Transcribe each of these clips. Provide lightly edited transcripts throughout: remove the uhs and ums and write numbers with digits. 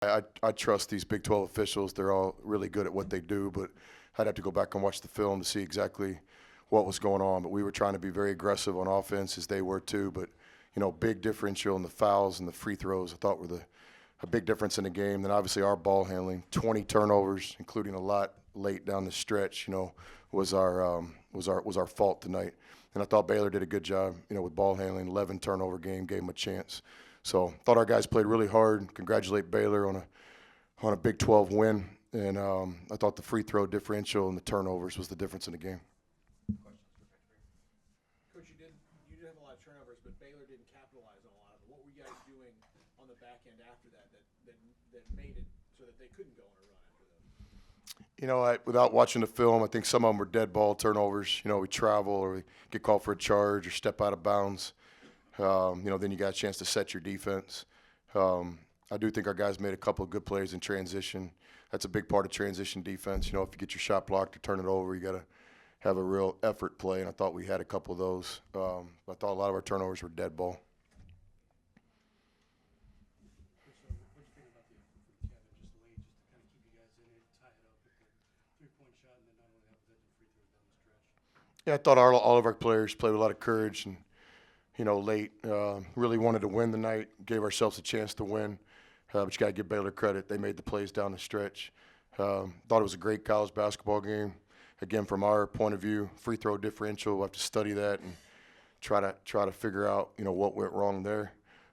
I trust these Big 12 officials. They're all really good at what they do, but I'd have to go back and watch the film to see exactly what was going on. But we were trying to be very aggressive on offense, as they were too. But, big differential in the fouls and the free throws I thought were a big difference in the game. Then obviously our ball handling, 20 turnovers, including a lot late down the stretch, was our fault tonight. And I thought Baylor did a good job, with ball handling, 11 turnover game, gave them a chance. So thought our guys played really hard. Congratulate Baylor on a Big 12 win. And I thought the free throw differential and the turnovers was the difference in the game. Coach, you did have a lot of turnovers, but Baylor didn't capitalize on a lot of them. What were you guys doing on the back end after that made it so that they couldn't go on a run after that? Without watching the film, I think some of them were dead ball turnovers. We travel or we get called for a charge or step out of bounds. Then you got a chance to set your defense. I do think our guys made a couple of good plays in transition. That's a big part of transition defense. If you get your shot blocked or turn it over, you got to have a real effort play, and I thought we had a couple of those. I thought a lot of our turnovers were dead ball. What do you think about the effort from Kevin just late, just to kind of keep you guys in it, tie it up with the three-point shot, and then not only that, but the free throws down the stretch? Yeah, I thought all of our players played with a lot of courage and, late. Really wanted to win the night, gave ourselves a chance to win. But you got to give Baylor credit. They made the plays down the stretch. Thought it was a great college basketball game. Again, from our point of view, free throw differential, we'll have to study that and try to figure out, what went wrong there.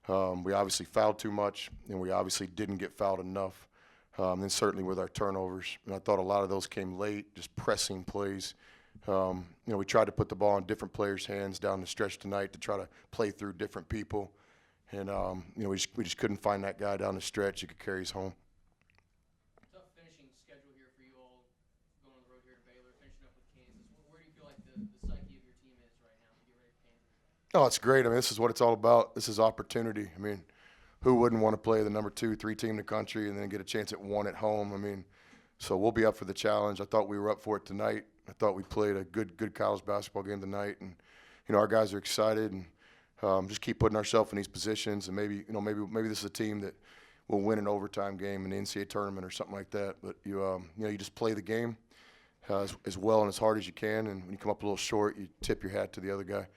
We obviously fouled too much, and we obviously didn't get fouled enough. And certainly with our turnovers. And I thought a lot of those came late, just pressing plays. We tried to put the ball in different players' hands down the stretch tonight to try to play through different people. And, we just couldn't find that guy down the stretch who could carry us home. Tough finishing schedule here for you all, going on the road here to Baylor, finishing up with Kansas. Where do you feel like the psyche of your team is right now to get ready for Kansas? Oh, it's great. This is what it's all about. This is opportunity. Who wouldn't want to play the number 2, 3 team in the country and then get a chance at one at home? So we'll be up for the challenge. I thought we were up for it tonight. I thought we played a good college basketball game tonight, and our guys are excited and just keep putting ourselves in these positions. And maybe this is a team that will win an overtime game in the NCAA tournament or something like that. But you just play the game as well and as hard as you can. And when you come up a little short, you tip your hat to the other guy.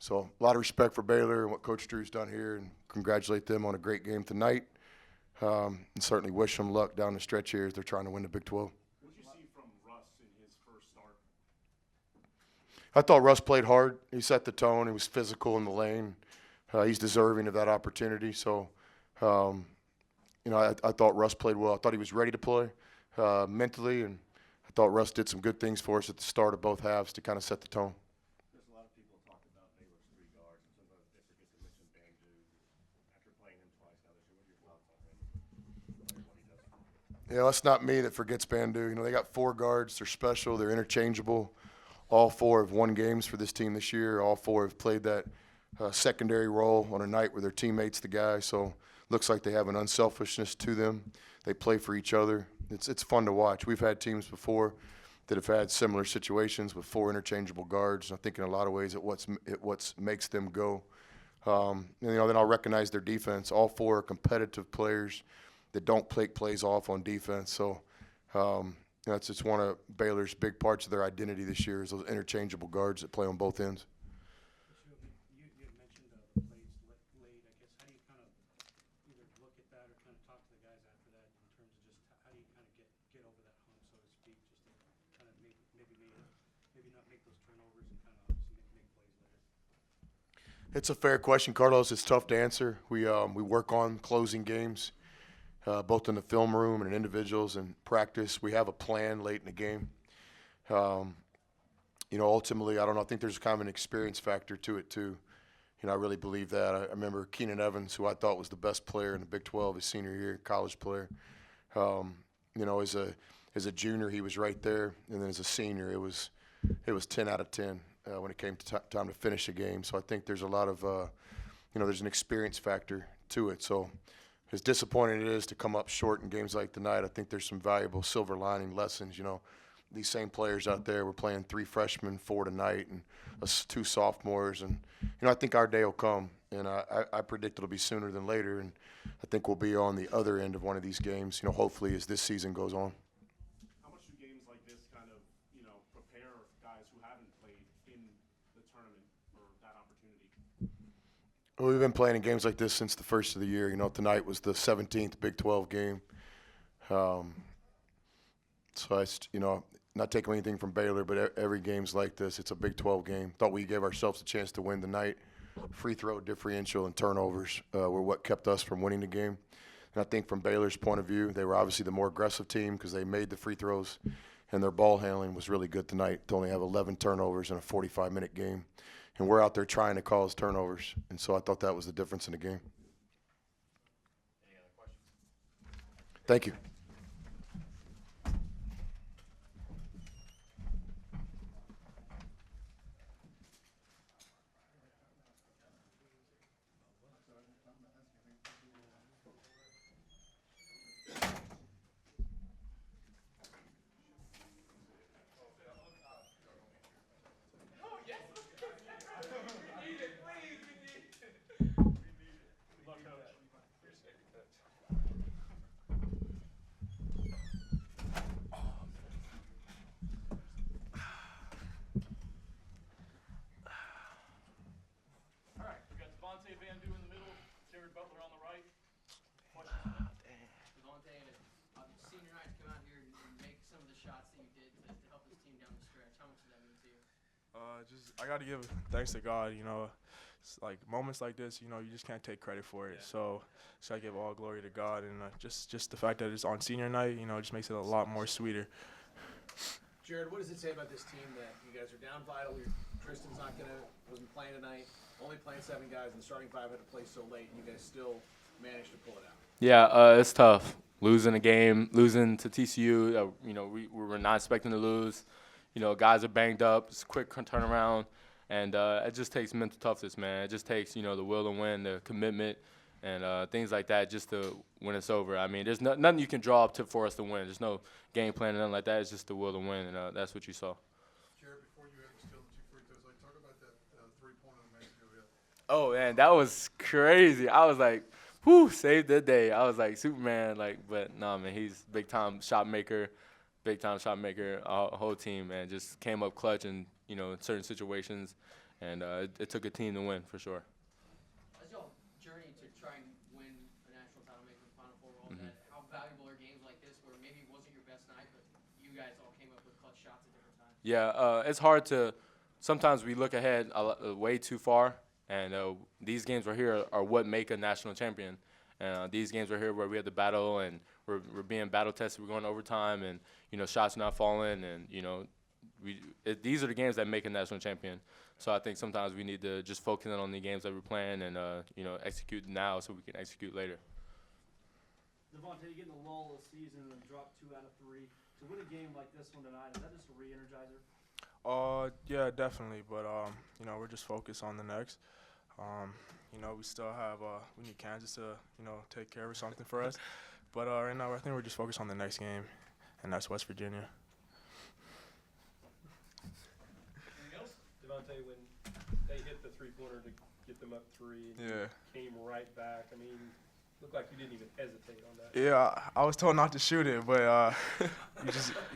So a lot of respect for Baylor and what Coach Drew's done here, and congratulate them on a great game tonight. And certainly wish them luck down the stretch here as they're trying to win the Big 12. What did you see from Russ in his first start? I thought Russ played hard. He set the tone. He was physical in the lane. He's deserving of that opportunity. So, I thought Russ played well. I thought he was ready to play mentally, and I thought Russ did some good things for us at the start of both halves to kind of set the tone. There's a lot of people talk about Baylor's three guards, and sometimes they forget to mention Bandu. After playing him twice now this year, what are your thoughts on him? What he does? It's not me that forgets Bandu. They got 4 guards. They're special. They're interchangeable. All 4 have won games for this team this year. All 4 have played that secondary role on a night where their teammate's the guy. So looks like they have an unselfishness to them. They play for each other. It's fun to watch. We've had teams before that have had similar situations with 4 interchangeable guards. I think in a lot of ways it what's makes them go. Then I'll recognize their defense. All 4 are competitive players that don't take plays off on defense. So that's just one of Baylor's big parts of their identity this year is those interchangeable guards that play on both ends. You had mentioned the plays late. I guess how do you kind of either look at that or kind of talk to the guys after that in terms of just how do you kind of get over that hump, so to speak, just to kind of maybe not make those turnovers and kind of obviously make plays later? It's a fair question, Carlos. It's tough to answer. We work on closing games. Both in the film room and in individuals and practice. We have a plan late in the game. Ultimately, I don't know. I think there's kind of an experience factor to it, too. I really believe that. I remember Keenan Evans, who I thought was the best player in the Big 12 his senior year, college player. As a junior, he was right there. And then as a senior, it was 10 out of 10 when it came to time to finish a game. So I think there's a lot of, there's an experience factor to it. So as disappointing it is to come up short in games like tonight, I think there's some valuable silver lining lessons, these same players out there. We're playing 3 freshmen, 4 tonight, and 2 sophomores. And, I think our day will come, and I predict it'll be sooner than later. And I think we'll be on the other end of one of these games, hopefully as this season goes on. How much do games like this kind of, prepare guys who haven't played in the tournament for that opportunity? Well, we've been playing in games like this since the first of the year. Tonight was the 17th Big 12 game. So not taking anything from Baylor, but every game's like this. It's a Big 12 game. Thought we gave ourselves a chance to win tonight. Free throw differential and turnovers were what kept us from winning the game. And I think from Baylor's point of view, they were obviously the more aggressive team because they made the free throws, and their ball handling was really good tonight to only have 11 turnovers in a 45-minute game. And we're out there trying to cause turnovers, and so I thought that was the difference in the game. Any other questions? Thank you. Devontae, senior night to come out here and make some of the shots that you did to help this team down the stretch. How much does that mean to you? I got to give thanks to God. It's like moments like this, you just can't take credit for it. So I give all glory to God, and just the fact that it's on senior night, just makes it a lot more sweeter. Jared, what does it say about this team that you guys are down vital? Tristan's wasn't playing tonight, only playing 7 guys, and the starting 5 had to play so late, and you guys still managed to pull it out? Yeah, it's tough. Losing a game, losing to TCU, we were not expecting to lose. Guys are banged up. It's a quick turnaround, and it just takes mental toughness, man. It just takes, the will to win, the commitment, and things like that just to when it's over. I mean, there's nothing you can draw up for us to win. There's no game plan or nothing like that. It's just the will to win, and that's what you saw. Jared, before you steal the 2 free throws, talk about that 3-pointer in Mexico. Oh, man, that was crazy. I was like, whew, saved the day. I was like Superman, but no, man, he's big-time shot maker, our whole team, man, just came up clutch in certain situations, and it took a team to win for sure. As y'all journey to try and win a national title, make the Final Four, all that, how valuable are games like this where maybe it wasn't your best night, but you guys all came up with clutch shots at different times? Yeah, it's hard to – sometimes we look ahead way too far, and these games right here are what make a national champion. And these games right here where we have the battle and we're being battle tested, we're going to overtime, and shots not falling, and these are the games that make a national champion. So I think sometimes we need to just focus in on the games that we're playing and execute now so we can execute later. Devontae, you get in the lull of the season and drop 2 out of 3. To win a game like this one tonight, is that just a re-energizer? Yeah, definitely. But we're just focused on the next. We still have we need Kansas to take care of something for us. But right now I think we're just focused on the next game, and that's West Virginia. Anything else? Devontae, when they hit the 3-pointer to get them up 3, and you came right back. I mean, looked like you didn't even hesitate on that. Yeah, I was told not to shoot it, but you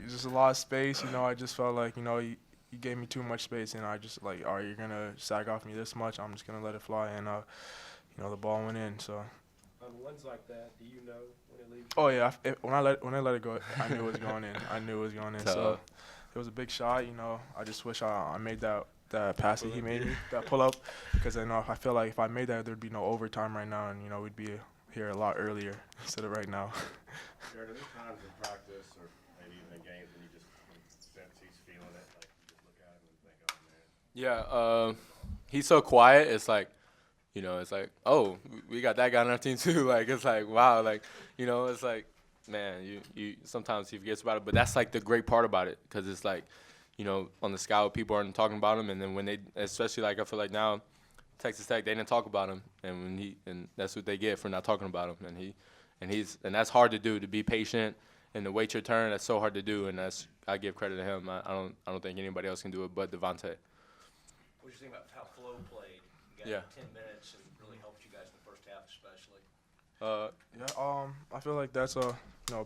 just a lot of space. I just felt like you gave me too much space, and I just like, are you gonna sag off me this much? I'm just gonna let it fly, and the ball went in. So. On ones like that, do you know when it leaves? Oh yeah, when I let it go, I knew it was going in. So it was a big shot. I just wish I made that pass that he made, that pull up, because I feel like if I made that, there'd be no overtime right now, and we'd be here a lot earlier instead of right now. Jared, are there times in practice or maybe even in games when you just sense he's feeling it, like you just look at him and think, oh man? Yeah, he's so quiet. It's like, it's like, oh, we got that guy on our team too. Like, it's like, wow, like, it's like, man, you sometimes he forgets about it, but that's like the great part about it, because it's like, on the scout, people aren't talking about him, and then when they, especially like I feel like now, Texas Tech, they didn't talk about him, and that's what they get for not talking about him, and that's hard to do, to be patient and to wait your turn, that's so hard to do, and I give credit to him. I don't think anybody else can do it but Devontae. What do you think about how Flo played? You got Yeah. 10 minutes and really helped you guys in the first half, especially. I feel like that's a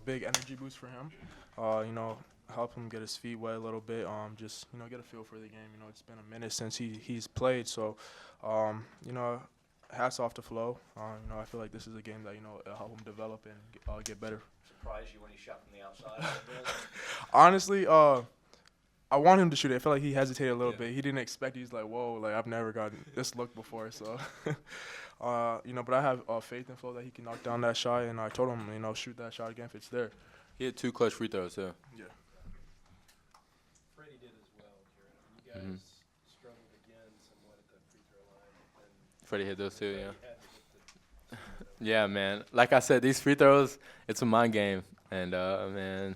big energy boost for him. Help him get his feet wet a little bit. Just get a feel for the game. It's been a minute since he's played, so hats off to Flo. I feel like this is a game that it'll help him develop and get better. Surprised you when he shot from the outside a little bit? Honestly, I want him to shoot it. I feel like he hesitated a little bit. He didn't expect. He's like, whoa, like I've never gotten this look before. So, but I have faith in Flo that he can knock down that shot. And I told him, shoot that shot again if it's there. He had 2 clutch free throws too. Yeah. Freddie did as well, Jared. I mean, you guys struggled again somewhat at the free throw line. And Freddie hit those too, yeah. you had to get the Yeah, man. Like I said, these free throws, it's a mind game, and man,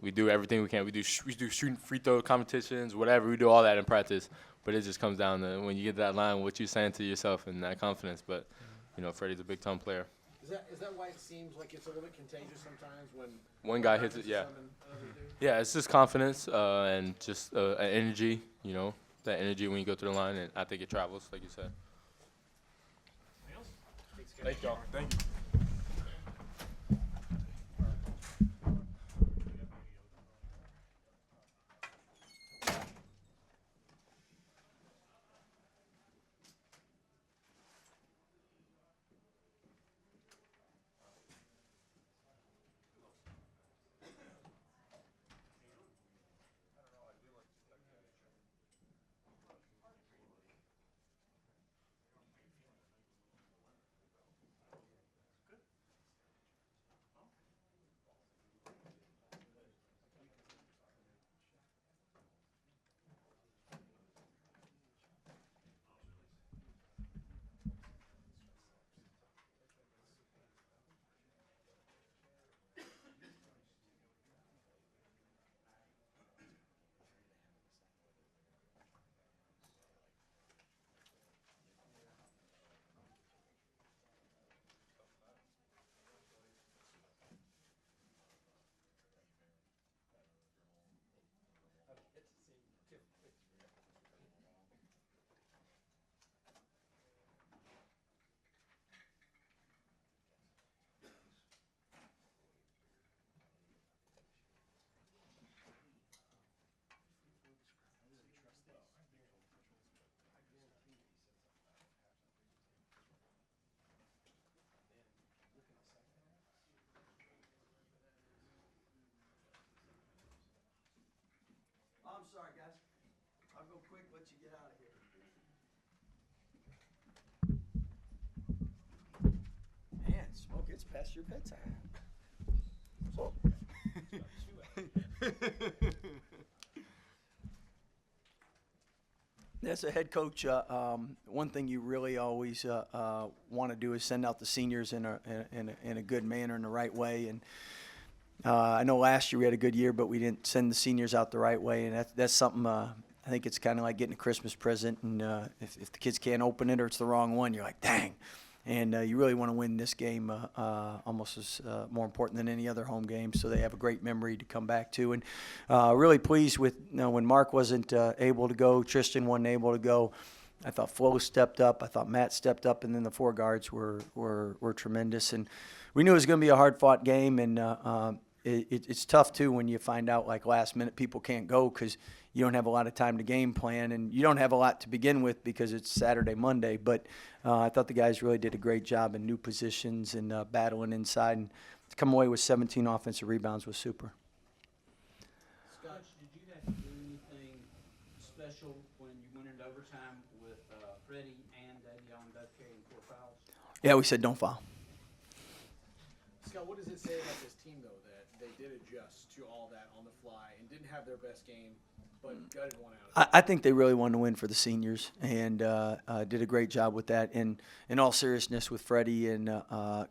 we do everything we can. We do shooting free throw competitions, whatever. We do all that in practice, but it just comes down to when you get to that line, what you're saying to yourself and that confidence. But Freddie's a big time player. Is that why it seems like it's a little bit contagious sometimes when One guy hits it, yeah. Yeah, it's just confidence and just energy. That energy when you go through the line, and I think it travels, like you said. Thank y'all. Thank you. I'm sorry, guys. I'll go quick, let you get out of here. Man, Smoke, it's past your bedtime. As a head coach, one thing you really always want to do is send out the seniors in a good manner, in the right way. And I know last year we had a good year, but we didn't send the seniors out the right way, and that's something. I think it's kind of like getting a Christmas present, and if the kids can't open it or it's the wrong one, you're like, dang. And you really want to win this game almost as more important than any other home game, so they have a great memory to come back to. And really pleased with when Mark wasn't able to go, Tristan wasn't able to go. I thought Flo stepped up. I thought Matt stepped up, and then the 4 guards were tremendous. And we knew it was going to be a hard-fought game, and it's tough, too, when you find out, like, last minute people can't go because you don't have a lot of time to game plan, and you don't have a lot to begin with because it's Saturday, Monday. But I thought the guys really did a great job in new positions and battling inside. And to come away with 17 offensive rebounds was super. Scott, did you have to do anything special when you went into overtime with Freddie and Davion both carrying 4 fouls? Yeah, we said don't foul. Scott, what does it say about this team, though, that they did adjust to all that on the fly and didn't have their best game, but gutted one out? I think they really wanted to win for the seniors and did a great job with that. And in all seriousness, with Freddie and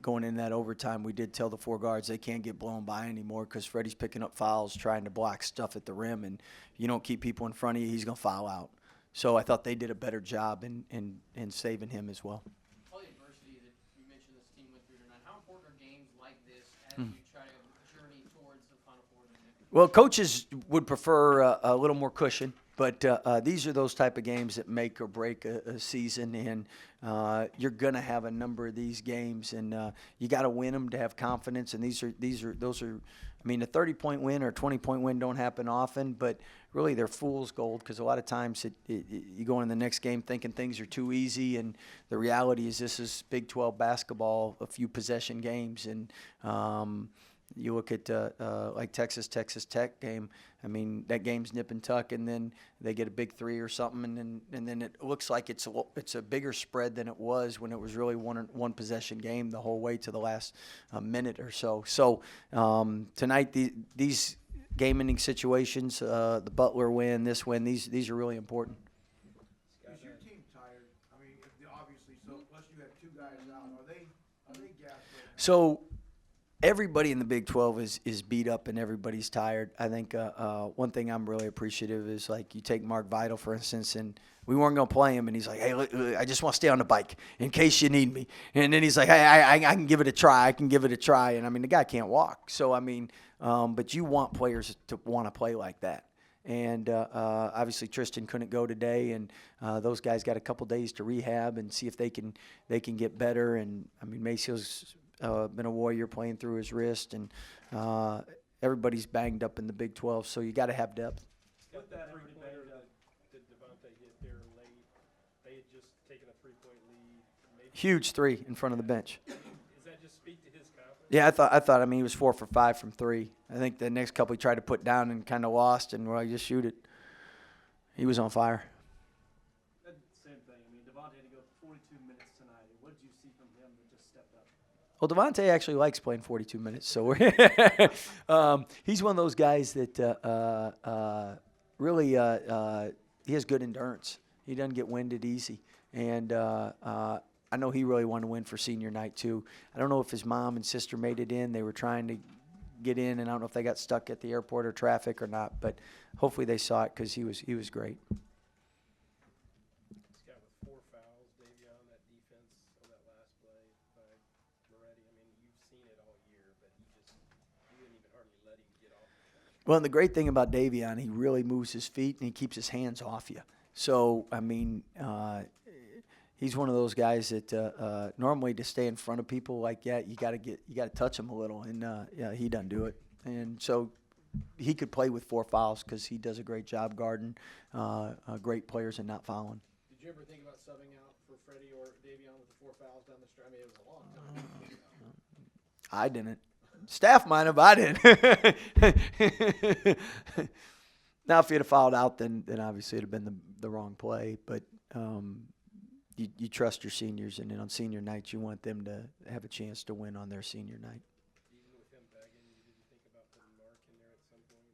going in that overtime, we did tell the 4 guards they can't get blown by anymore because Freddie's picking up fouls, trying to block stuff at the rim, and if you don't keep people in front of you, he's going to foul out. So I thought they did a better job in saving him as well. All the adversity that you mentioned this team went through tonight, how important are games like this as you try to journey Well, coaches would prefer a little more cushion, but these are those type of games that make or break a season, and you're going to have a number of these games, and you got to win them to have confidence. And those are. I mean, a 30-point win or a 20-point win don't happen often, but really they're fool's gold because a lot of times you go in the next game thinking things are too easy, and the reality is this is Big 12 basketball, a few possession games, and you look at like Texas Tech game. I mean, that game's nip and tuck, and then they get a big three or something, and then it looks like it's a bigger spread than it was when it was really one possession game the whole way to the last minute or so. So tonight, these game-ending situations, the Butler win, this win, these are really important. Is your team tired? I mean, obviously, so unless you have two guys out, are they gassed right now? So everybody in the Big 12 is beat up and everybody's tired. I think one thing I'm really appreciative is, like, you take Mark Vidal, for instance, and we weren't going to play him, and he's like, hey, look, I just want to stay on the bike in case you need me. And then he's like, hey, I can give it a try. I can give it a try. And, I mean, the guy can't walk. So, I mean, but you want players to want to play like that. And obviously Tristan couldn't go today, and those guys got a couple days to rehab and see if they can get better. And, I mean, Macio's been a warrior playing through his wrist, and everybody's banged up in the Big 12, so you got to have depth. With that three-pointer that Devontae hit there late, they had just taken a 3-point lead. Maybe Huge three in front of the bench. does that just speak to his confidence? Yeah, I thought. I mean, he was 4 for 5 from three. I think the next couple he tried to put down and kind of lost, and well, just shoot it. He was on fire. Same thing. I mean, Devontae had to go 42 minutes tonight. What did you see from him that just stepped up? Well, Devontae actually likes playing 42 minutes, so we're he's one of those guys that really he has good endurance. He doesn't get winded easy, and I know he really wanted to win for senior night too. I don't know if his mom and sister made it in. They were trying to get in, and I don't know if they got stuck at the airport or traffic or not, but hopefully they saw it because he was great. Scott, with 4 fouls, Davion, that defense on that last play by Moretti. I mean, you've seen it all year, but you didn't even hardly let him get off. Well, and the great thing about Davion, he really moves his feet and he keeps his hands off you. So, I mean, he's one of those guys that normally to stay in front of people like that, you got to touch him a little, and yeah, he doesn't do it. And so he could play with 4 fouls because he does a great job guarding great players and not fouling. Did you ever think about subbing out for Freddie or Davion with the 4 fouls down the stretch? I mean, it was a long time. I didn't. Staff might have. I didn't. Now, if he'd have fouled out, then obviously it'd have been the wrong play. But you trust your seniors, and then on senior night, you want them to have a chance to win on their senior night. Even with him begging, you didn't think about putting Mark in there at some point?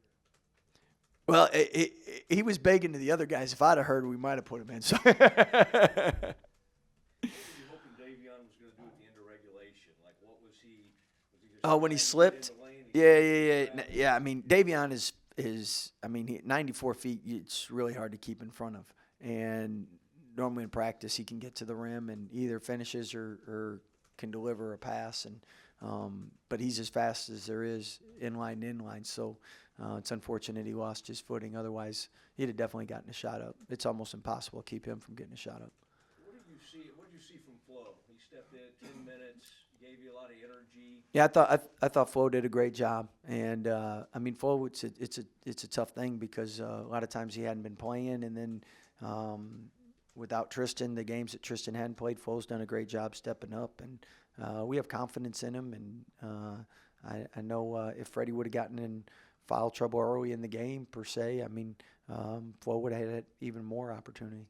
Or? Well, he was begging to the other guys. If I'd have heard, we might have put him in. So What were you hoping Davion was going to do at the end of regulation? Like, what was he just when he slipped? Yeah. I mean, Davion is I mean, 94 feet, it's really hard to keep in front of. And normally in practice, he can get to the rim and either finishes or can deliver a pass. And but he's as fast as there is inline to inline. So it's unfortunate he lost his footing. Otherwise, he'd have definitely gotten a shot up. It's almost impossible to keep him from getting a shot up. What did you see from Flo? He stepped in 10 minutes, gave you a lot of energy. Yeah, I thought Flo did a great job, and I mean, Flo, it's a tough thing because a lot of times he hadn't been playing, and then without Tristan, the games that Tristan hadn't played, Flo's done a great job stepping up, and we have confidence in him, and I know if Freddie would have gotten in foul trouble early in the game per se, I mean, Flo would have had even more opportunity.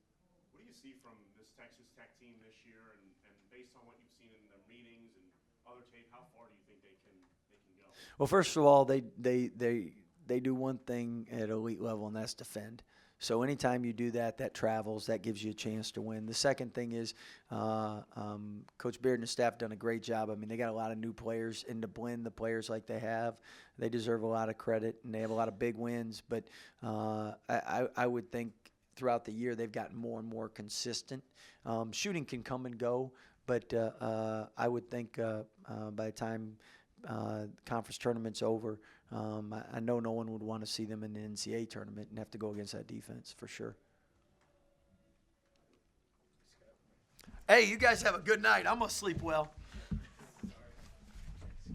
What do you see from this Texas Tech team this year, and based on what you've seen in their meetings and other tape, how far do you think they can go? Well, first of all, they do one thing at elite level, and that's defend. So anytime you do that, that travels. That gives you a chance to win. The second thing is Coach Beard and the staff done a great job. I mean, they got a lot of new players, and to blend the players like they have, they deserve a lot of credit, and they have a lot of big wins. But I would think throughout the year they've gotten more and more consistent. Shooting can come and go, but I would think by the time conference tournament's over, I know no one would want to see them in the NCAA tournament and have to go against that defense for sure. Hey, you guys have a good night. I'm going to sleep well.